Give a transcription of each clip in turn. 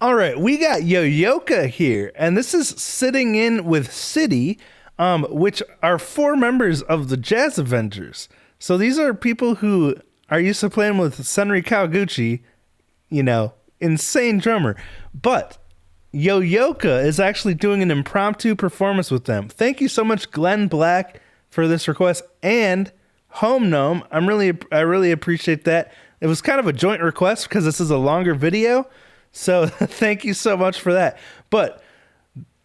All right, we got Yoyoka here, and this is sitting in with Cityy, which are four members of the Jazz Avengers. So these are people who are used to playing with Senri Kawaguchi, insane drummer. But Yoyoka is actually doing an impromptu performance with them. Thank you so much, Glenn Black, for this request, and Home Gnome. I really appreciate that. It was kind of a joint request because this is a longer video. So thank you so much for that. But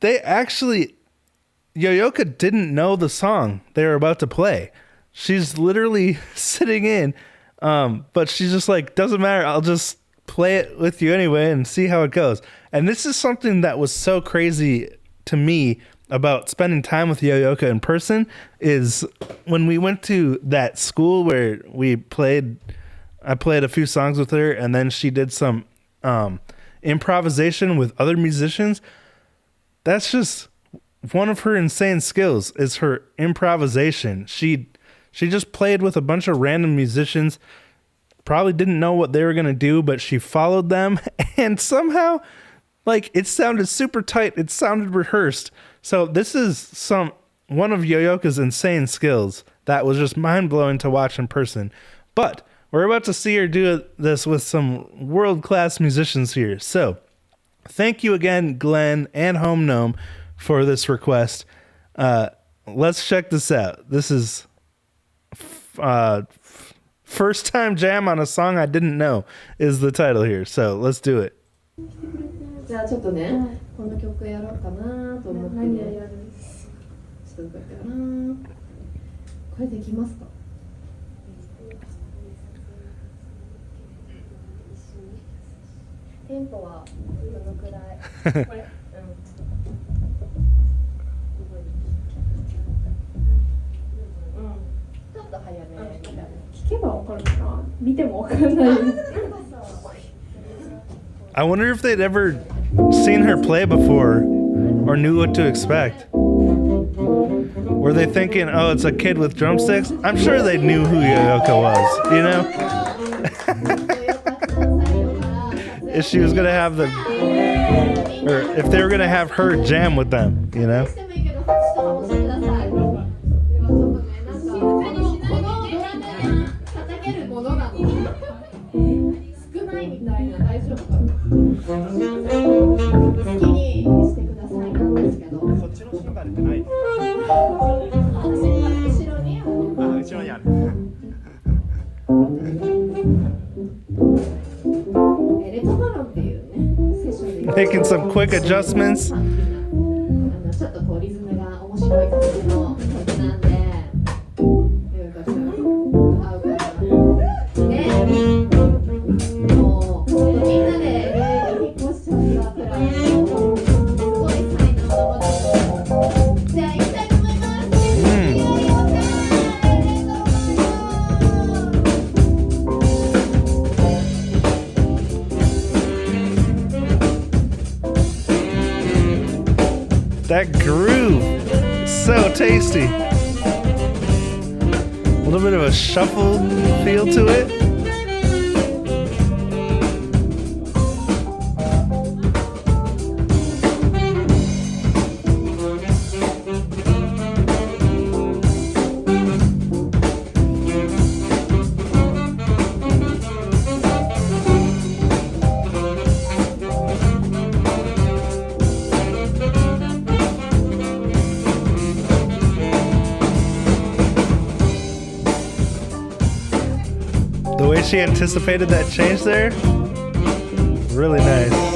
Yoyoka didn't know the song they were about to play. She's literally sitting in, but she's just like, doesn't matter. I'll just play it with you anyway and see how it goes. And this is something that was so crazy to me about spending time with Yoyoka in person is when we went to that school where I played a few songs with her, and then she did some improvisation with other musicians. That's just one of her insane skills is her improvisation. She just played with a bunch of random musicians, probably didn't know what they were going to do, but she followed them, and somehow it sounded super tight. It sounded rehearsed. So this is one of Yoyoka's insane skills that was just mind-blowing to watch in person. But we're about to see her do this with some world-class musicians here. So thank you again, Glenn and Home Gnome, for this request. Let's check this out. This is First Time Jam on a Song I Didn't Know is the title here. So let's do it. じゃあちょっとね、この曲やろうかなと思ってね。何やる？ちょっとどうかな。これできますか？テンポはどのくらい？これ、ちょっと早めみたいな。聞けばわかるかな。見てもわかんない。I wonder if they'd ever seen her play before or knew what to expect. Were they thinking, oh, it's a kid with drumsticks? I'm sure they knew who Yoyoka was, If she was going to have or if they were going to have her jam with them, Making some quick adjustments. That groove, so tasty. A little bit of a shuffle feel to it. The way she anticipated that change there, really nice.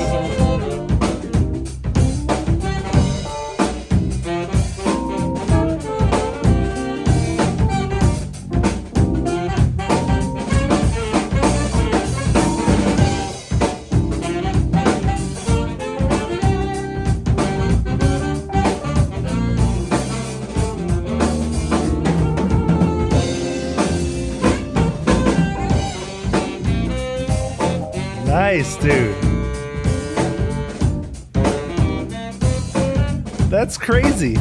Nice, dude. That's crazy.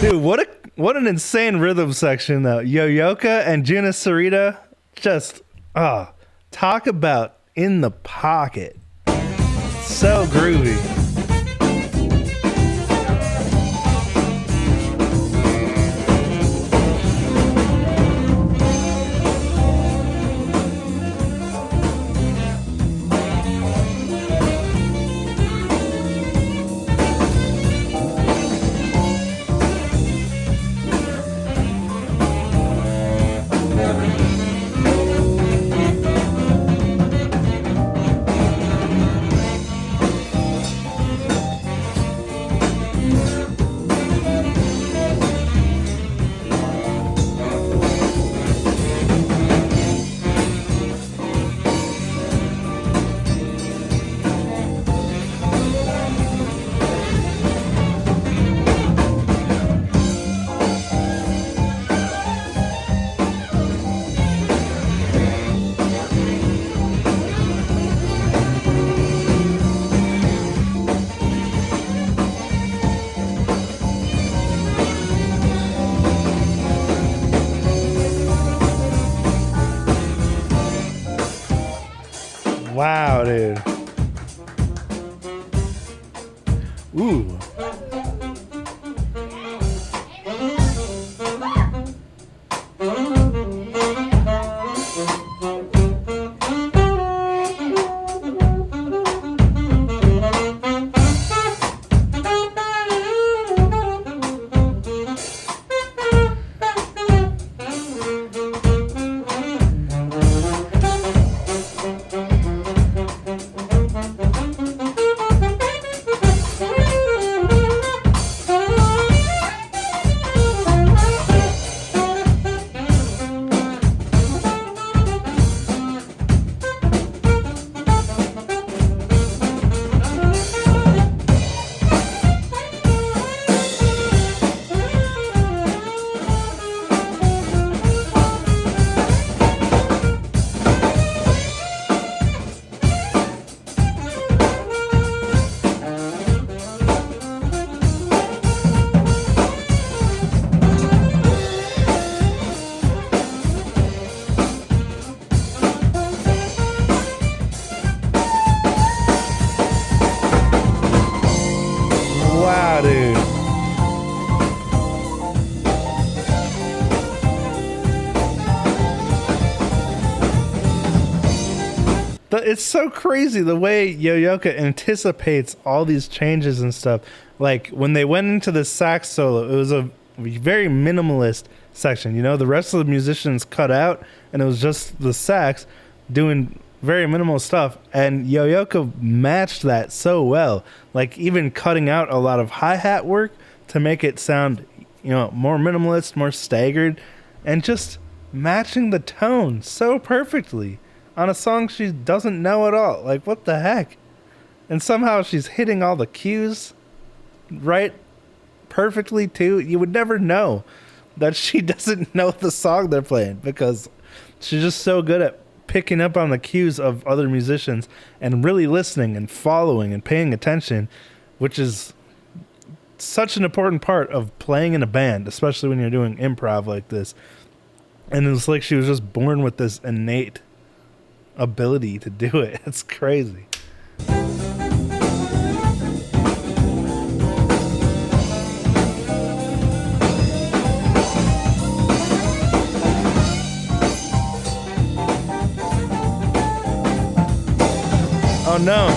Dude, what an insane rhythm section though. Yoyoka and Juna Serita, just talk about in the pocket. So groovy. Wow, dude. Ooh. Wow, dude. It's so crazy the way Yoyoka anticipates all these changes and stuff. Like when they went into the sax solo, it was a very minimalist section. You know, the rest of the musicians cut out and it was just the sax doing very minimal stuff. And Yoyoka matched that so well. Like even cutting out a lot of hi-hat work to make it sound, you know, more minimalist, more staggered, and just matching the tone so perfectly on a song she doesn't know at all. Like, what the heck? And somehow she's hitting all the cues right perfectly too. You would never know that she doesn't know the song they're playing because she's just so good at picking up on the cues of other musicians and really listening and following and paying attention, which is such an important part of playing in a band, especially when you're doing improv like this. And it's like she was just born with this innate ability to do it. It's crazy. Oh no,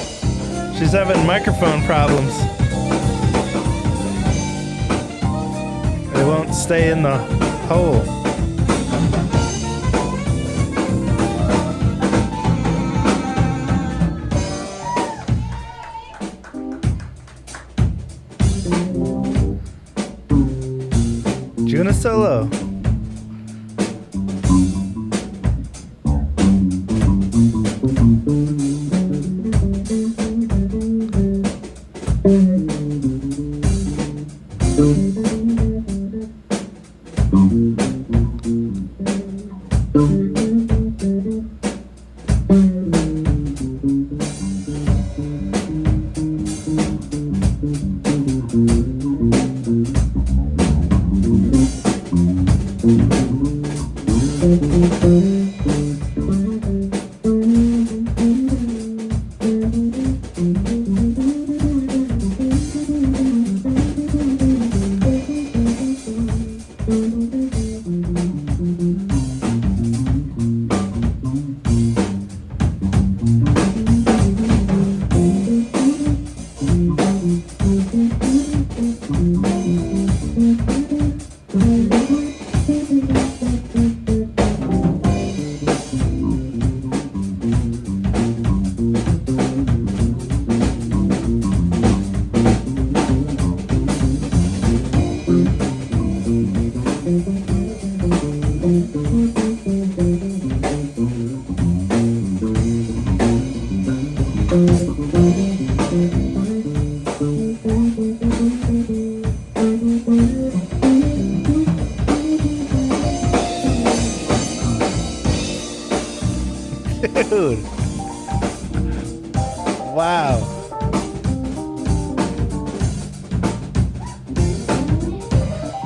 she's having microphone problems. It won't stay in the hole. Juna solo. Dude. Wow.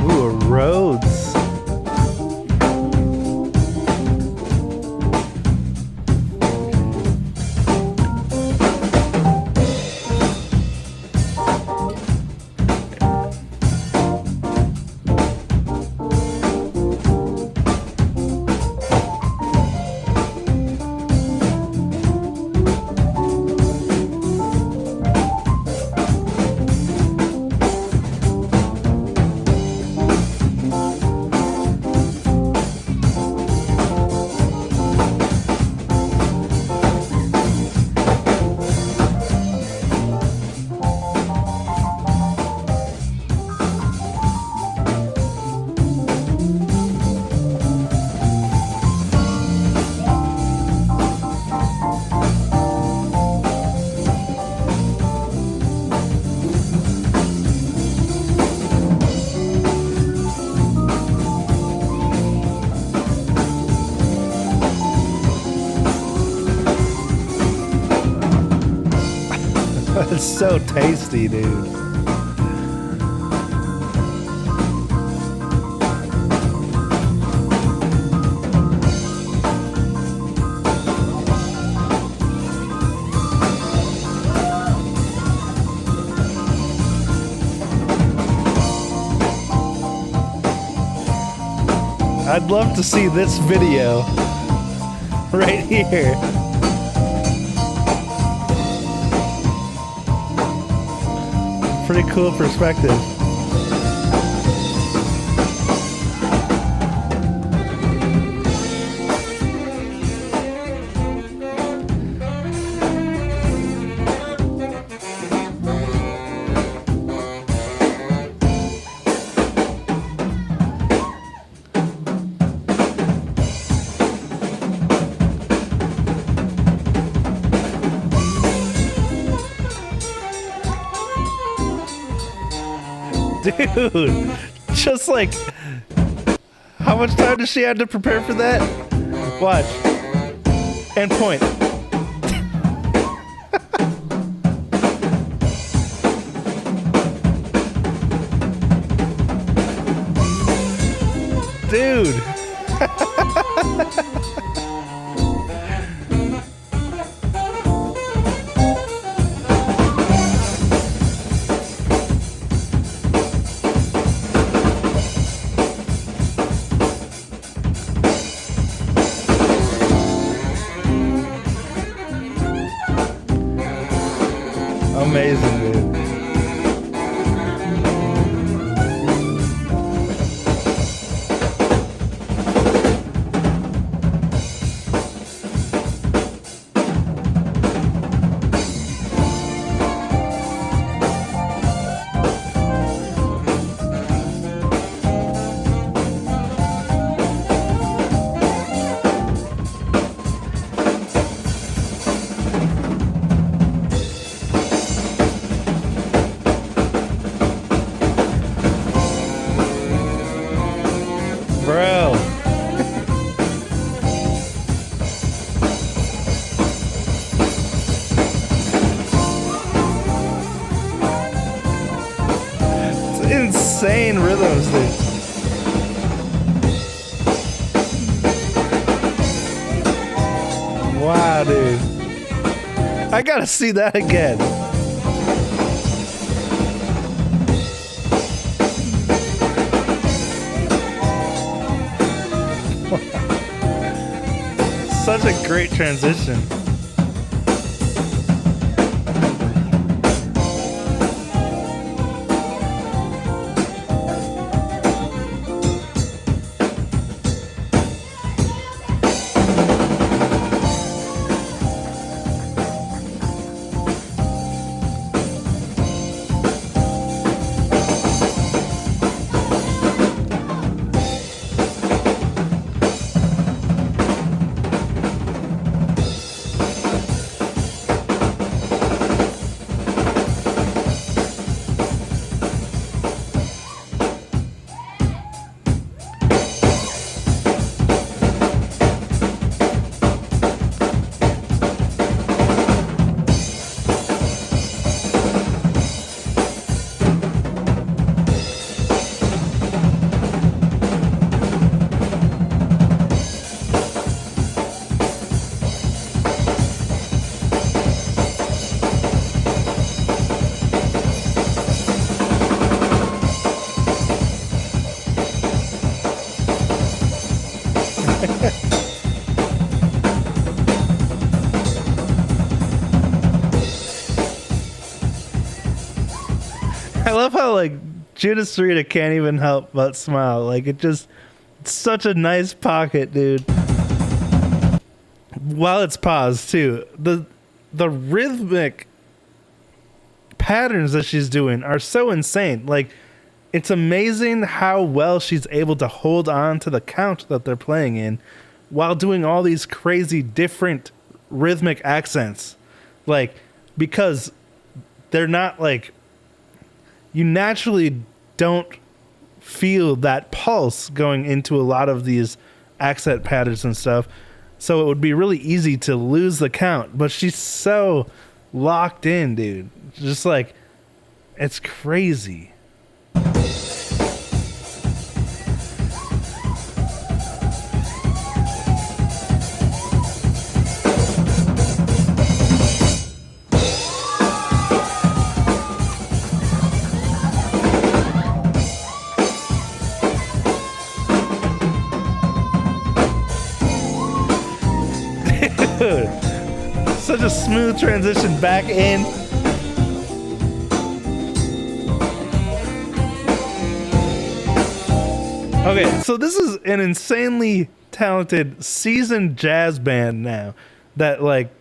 Ooh, Rhodes. It's so tasty, dude. I'd love to see this video right here. Pretty cool perspective. Dude, just like, how much time does she have to prepare for that? Watch. And point. Dude. Amazing, dude. Bro. It's insane rhythms, dude. Wow, dude. I gotta see that again. Such a great transition. I love how like Juna Serita can't even help but smile. Like it's such a nice pocket, dude. While it's paused too, the rhythmic patterns that she's doing are so insane. Like it's amazing how well she's able to hold on to the count that they're playing in while doing all these crazy different rhythmic accents. Like because they're not like, you naturally don't feel that pulse going into a lot of these accent patterns and stuff. So it would be really easy to lose the count, but she's so locked in, dude. Just like, it's crazy. Dude, such a smooth transition back in. Okay, so this is an insanely talented, seasoned jazz band now. That like,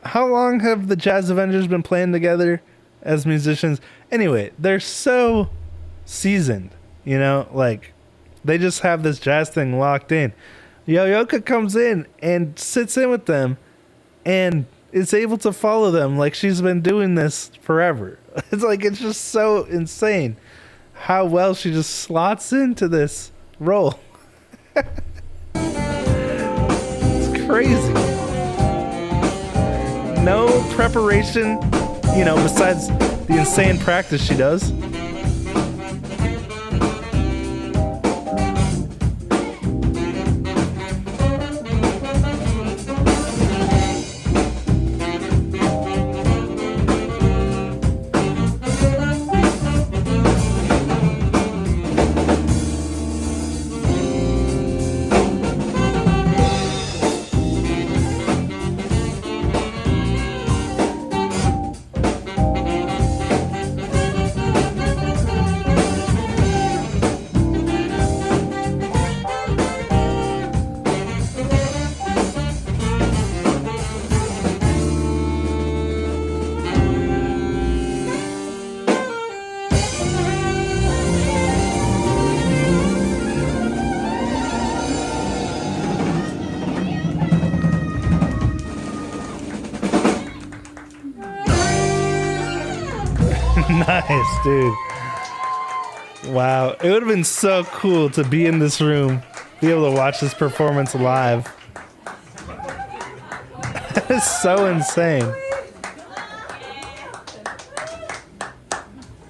how long have the Jazz Avengers been playing together as musicians? Anyway, they're so seasoned, you know, like they just have this jazz thing locked in. Yoyoka comes in and sits in with them and is able to follow them like she's been doing this forever. It's like, it's just so insane how well she just slots into this role. It's crazy. No preparation, you know, besides the insane practice she does. Nice, dude. Wow. It would have been so cool to be in this room, be able to watch this performance live. That is so insane.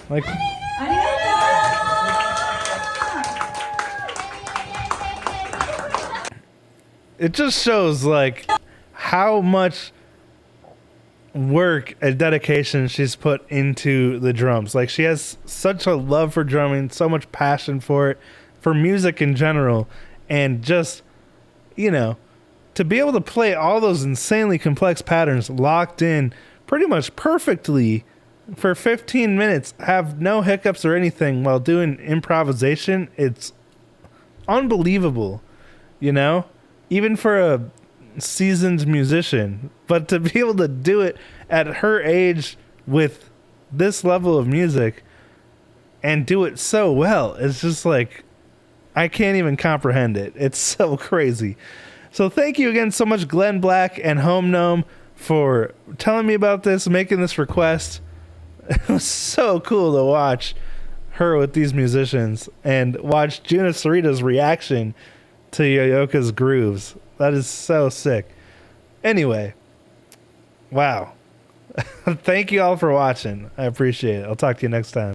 Like, it just shows like how much work and dedication she's put into the drums. Like she has such a love for drumming, so much passion for it, for music in general, and just, you know, to be able to play all those insanely complex patterns locked in pretty much perfectly for 15 minutes, have no hiccups or anything while doing improvisation. It's unbelievable, you know, even for a seasoned musician, but to be able to do it at her age with this level of music and do it so well, it's just like, I can't even comprehend it. It's so crazy. So thank you again so much, Glenn Black and Home Gnome, for telling me about this, making this request. It was so cool to watch her with these musicians and watch Juna Sarita's reaction to Yoyoka's grooves. That is so sick. Anyway, wow. Thank you all for watching. I appreciate it. I'll talk to you next time.